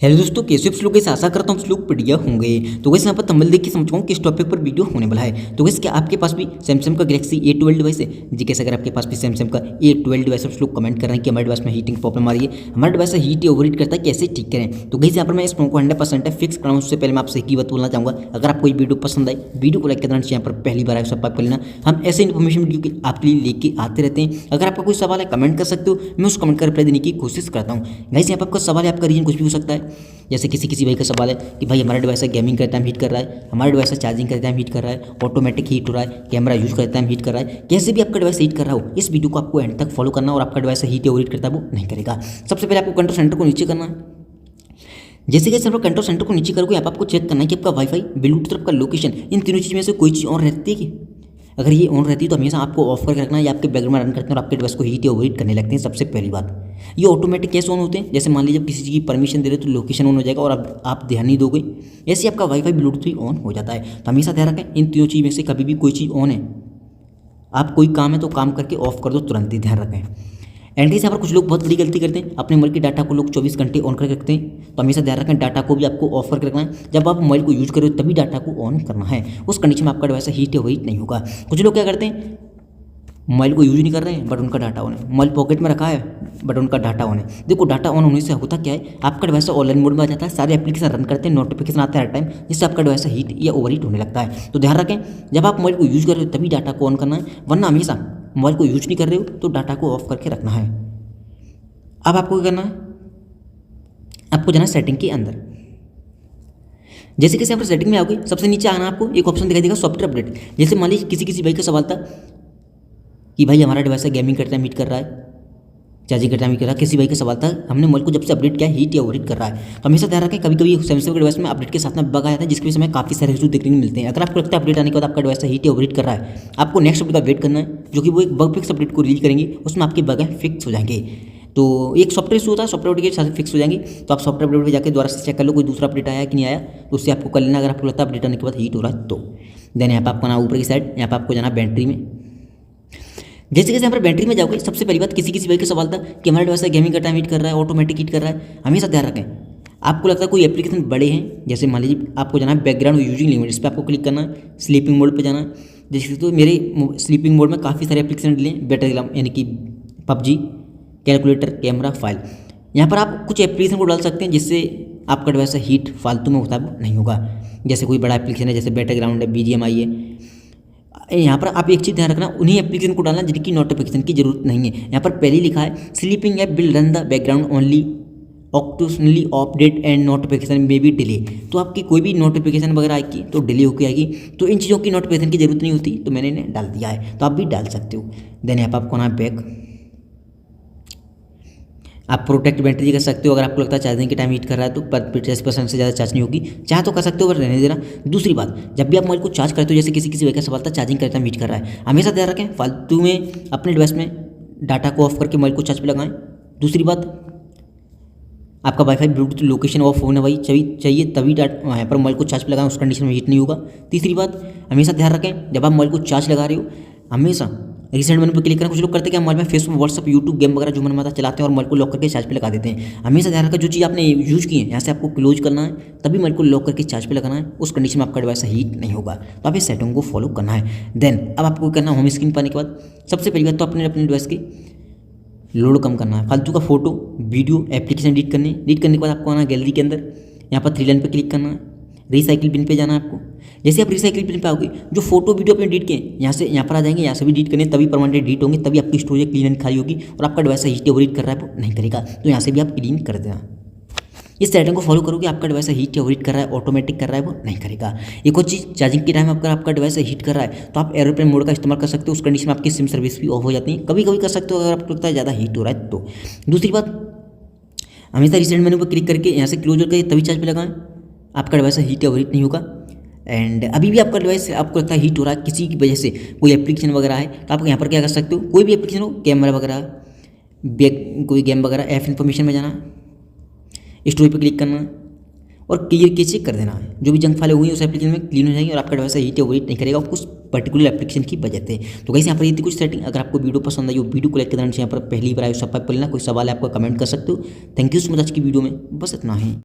Hello दोस्तों, कैसे आप लोग इस आशा करता हूँ लोग बढ़िया होंगे। तो वैसे यहाँ पर थंबनेल देख के समझ गया किस टॉपिक पर वीडियो होने वाला है। तो वैसे क्या आपके पास भी सैमसंग का गैलेक्सी A12 डिवाइस है जी? कैसे अगर आपके पास भी सैमसंग का A12 डिवाइस है, लोग कमेंट कर रहे हैं कि हमारे डिवाइस में हीटिंग प्रॉब्लम आ रही है, हमारा डिवाइस हीट या ओवरहीट करता है, कैसे ठीक करें। तो गाइस यहाँ पर मैं इस फोन को 100% फिक्स कराऊँ उससे पहले मैं आपसे एक ही बात बोलना चाहूँगा, अगर आपको ये वीडियो पसंद आई, वीडियो को लाइक करना चाहिए। यहाँ पर पहली बार आए सब्सक्राइब कर लेना। हम ऐसे इन्फॉर्मेशन वीडियो आपके लिए लेके आते रहते हैं। अगर आपका कोई सवाल है कमेंट कर सकते हो, मैं उस कमेंट का रिप्लाई देने की कोशिश करता हूँ। गाइस यहाँ पर आपका सवाल है, आपका रीजन कुछ भी हो सकता है। जैसे किसी भाई का सवाल है कि भाई हमारा डिवाइस गेमिंग करते टाइम हीट कर रहा है, हमारा डिवाइस चार्जिंग करते टाइम हीट कर रहा है, ऑटोमेटिक हीट हो रहा है, कैमरा यूज करते टाइम हीट कर रहा है, कैसे भी आपका डिवाइस हीट कर रहा हो, इस वीडियो को आपको एंड तक फॉलो करना और आपका डिवाइस हीट या ओवरहीट करता है वो नहीं करेगा। सबसे पहले आपको कंट्रोल सेंटर को नीचे करना है। जैसे कि आप कंट्रोल सेंटर को नीचे करोगे, यहाँ पर आपको चेक करना है कि आपका वाईफाई, ब्लूटूथ और आपका लोकेशन, इन तीनों चीज़ में से कोई चीज़ ऑन रहती है कि अगर ये ऑन रहती है तो हमेशा आपको ऑफ करके रखना है। या आपके बैकग्राउंड में रन करते हैं और आपके डिवाइस को हीट या ओवरहीट करने लगते हैं। सबसे पहली बात, ये ऑटोमेटिक कैसे ऑन होते हैं? जैसे मान लीजिए किसी चीज़ की परमिशन दे रहे हो तो लोकेशन ऑन हो जाएगा और अब आप ध्यान नहीं दोगे, ऐसे आपका वाईफाई ब्लूटूथ भी ऑन हो जाता है। तो हमेशा ध्यान रखें, इन तीनों चीज़ में से कभी भी कोई चीज़ ऑन है, आप कोई काम है तो काम करके ऑफ कर दो तुरंत ही, ध्यान रखें। एंड यहाँ पर कुछ लोग बहुत बड़ी गलती करते हैं, अपने मोबाइल की डाटा को लोग 24 घंटे ऑन करके रखते हैं। तो हमेशा ध्यान रखें, डाटा को भी आपको ऑफ करके रखना है। जब आप मोबाइल को यूज करो तभी डाटा को ऑन करना है, उस कंडीशन में आपका डिवाइस हीट या ओवरहीट नहीं होगा। कुछ लोग क्या करते हैं, मोबाइल को यूज नहीं कर रहे हैं बट उनका डाटा ऑन है, मोबाइल पॉकेट में रखा है बट उनका डाटा ऑन है। देखो, डाटा ऑन होने से होता क्या है, आपका डिवाइस ऑनलाइन मोड में आ जाता है, सारे एप्लीकेशन रन करते हैं, नोटिफिकेशन आते हैं हर टाइम, जिससे आपका डिवाइस हीट या ओवरहीट होने लगता है। तो ध्यान रखें, जब आप मोबाइल को यूज कर रहे हो तभी डाटा को ऑन करना है, वरना हमेशा मोबाइल को यूज नहीं कर रहे हो तो डाटा को ऑफ करके रखना है। अब आपको क्या करना है, आपको जाना सेटिंग के अंदर। जैसे कि आप सेटिंग में आओगे, सबसे नीचे आना, आपको एक ऑप्शन दिखाई देगा सॉफ्टवेयर अपडेट। जैसे मान लीजिए किसी भाई का सवाल था कि भाई हमारा डिवाइस गेमिंग करता है हीट कर रहा है, चार्जिंग करता है हीट कर रहा है। किसी भाई का सवाल था, हमने मोबाइल को जब से अपडेट किया हीट या ओवरहीट कर रहा है। तो हमेशा ध्यान रखें, कभी कभी सैमसंग के डिवाइस में अपडेट के साथ में बग आ जाता है, जिसकी वजह से हमें काफ़ी सारे इशू देखने को मिलते हैं। अगर आपको लगता है अपडेट आने के बाद आपका डिवाइस हीट या ओवरहीट कर रहा है, आपको नेक्स्ट अपडेट का वेट करना है, जो कि वो एक बग फिक्स अपडेट को रिलीज करेंगे, उसमें आपके बग फिक्स हो जाएंगे। तो एक सॉफ्टवेयर इशू होता है, सॉफ्टवेयर अपडेट के साथ फिक्स हो जाएंगे। तो आप सॉफ्टवेयर अपडेट पर जाकर दोबारा से चेक कर लो कोई दूसरा अपडेट आया कि नहीं आया, तो उससे आपको कर लेना। अगर आपको लगता है अपडेट आने के बाद हीट हो रहा है तो देन यहाँ पर आपको ना ऊपर की साइड, यहाँ पर आपको जाना बैटरी में। जैसे यहाँ पर बैटरी में जाओगे, सबसे पहली बात, किसी भाई का सवाल था कि हमारा डिवाइस गेमिंग का टाइम हीट कर रहा है, ऑटोमेटिक हीट कर रहा है। हमेशा ध्यान रखें, आपको लगता है कोई एप्लीकेशन बड़े हैं, जैसे मान लीजिए आपको जाना है बैकग्राउंड यूजिंग लिमिट, इस पर आपको क्लिक करना है, स्लीपिंग मोड पे जाना है। जैसे तो मेरे स्लीपिंग मोड में काफ़ी सारे एप्लीकेशन डले हैं, बैटरी यानी कि PUBG, कैलकुलेटर, कैमरा, फाइल। यहाँ पर आप कुछ एप्लीकेशन को डाल सकते हैं जिससे आपका डिवाइस हीट फालतू में होता है नहीं होगा। जैसे कोई बड़ा एप्लीकेशन है, जैसे बैटरग्राउंड है, BGMI है, यहाँ पर आप एक चीज़ ध्यान रखना, उन्हीं एप्लीकेशन को डालना जिनकी नोटिफिकेशन की जरूरत नहीं है। यहाँ पर पहले लिखा है sleeping app will run the background only, occasionally update and notification में भी डिले। तो आपकी कोई भी नोटिफिकेशन वगैरह आएगी तो डिले होकर आएगी, तो इन चीज़ों की नोटिफिकेशन की जरूरत नहीं होती, तो मैंने इन्हें डाल दिया है, तो आप भी डाल सकते हो। देन यहाँ पर आपको ना बैक, आप प्रोटेक्ट बैटरी कर सकते हो। अगर आपको लगता है चार्जिंग के टाइम हीट कर रहा है तो 50% से ज़्यादा चार्ज नहीं होगी, चाहे तो कर सकते हो, अगर रहने देना। दूसरी बात, जब भी आप मोबाइल को चार्ज करते हो, जैसे किसी भाई का सवाल था चार्जिंग करते टाइम हीट कर रहा है, हमेशा ध्यान रखें फालतू में अपने डिवाइस में डाटा को ऑफ करके मोबाइल को चार्ज पे लगाएं। दूसरी बात, आपका वाईफाई ब्लूटूथ लोकेशन ऑफ होना वही चाहिए, तभी यहाँ पर मोबाइल को चार्ज पे लगाएं, उस कंडीशन में हीट नहीं होगा। तीसरी बात, हमेशा ध्यान रखें, जब आप मोबाइल को चार्ज लगा रहे हो, हमेशा रिसेंट मेनू पर क्लिक करना। कुछ लोग करते हैं कि मोबाइल में फेसबुक, व्हाट्सअप, यूट्यूब, गेम वगैरह जो मन माता चलाते हैं और मोबाइल को लॉक करके चार्ज पे लगा देते हैं। हमेशा ध्यान रखें, जो चीज़ आपने यूज की है यहाँ से आपको क्लोज करना है, तभी मोबाइल को लॉक करके चार्ज पे लगाना है, उस कंडीशन में आपका डिवाइस हीट नहीं होगा। तो आप इस सेटिंग को फॉलो करना है। देन अब आपको करना है, होम स्क्रीन पर आने के बाद सबसे पहली बात तो अपने डिवाइस की लोड कम करना है, फालतू का फोटो, वीडियो, एप्लीकेशन डिलीट करने के बाद आपको आना गैलरी के अंदर, यहाँ पर 3 लाइन पर क्लिक करना है, रिसाइकिल बिन पे जाना है आपको। जैसे आप रिसाइकिल बिन पे आओगे, जो फोटो वीडियो आपने डिलीट किए यहाँ पर आ जाएंगे, यहाँ से भी डिलीट करने, तभी परमानेंट डिलीट होंगे, तभी आपकी स्टोरेज क्लीन एंड खाली होगी और आपका डिवाइस हीट ओवरहीट कर रहा है वो नहीं करेगा। तो यहाँ से भी आप क्लीन कर देना। इस सेटिंग को फॉलो करोगे, आपका डिवाइस हीट या ओवरहीट कर रहा है, ऑटोमेटिक कर रहा है वो नहीं करेगा। एक और चीज़, चार्जिंग के टाइम अगर आपका डिवाइस हीट कर रहा है तो आप एरोप्लेन मोड का इस्तेमाल कर सकते हो, उस कंडीशन में आपकी सिम सर्विस भी ऑफ हो जाती है, कभी कभी कर सकते हो अगर आपको लगता है ज़्यादा हीट हो रहा है तो। दूसरी बात, हमेशा रिसेंट मेनू पर क्लिक करके यहाँ से क्लोज करके तभी चार्ज पे लगाएं, आपका डिवाइस हीट या ओवरहीट नहीं होगा। एंड अभी भी आपका डिवाइस आपको लगता है हीट हो रहा है किसी की वजह से, कोई एप्लीकेशन वगैरह है, तो आप यहाँ पर क्या कर सकते हो, कोई भी एप्लीकेशन हो, कैमरा वगैरह, कोई गेम वगैरह, ऐप इन्फॉर्मेशन में जाना, स्टोरी पर क्लिक करना और क्लियर के चेक कर देना है। जो भी जंक फाइलें हुई उस एप्लीकेशन में क्लीन हो जाएंगी और आपका डिवाइस हीट या ओवरहीट नहीं करेगा कुछ पर्टिकुलर एप्लीकेशन की वजह से। तो गाइस यहाँ पर ये थी कुछ सेटिंग। अगर आपको वीडियो पसंद आई हो, वीडियो को लाइक कर देना चाहिए। यहाँ पर पहली बार आए सब्सक्राइब कर लेना। कोई सवाल है आपका कमेंट कर सकते हो। थैंक यू सो मच आज की वीडियो में बस इतना ही।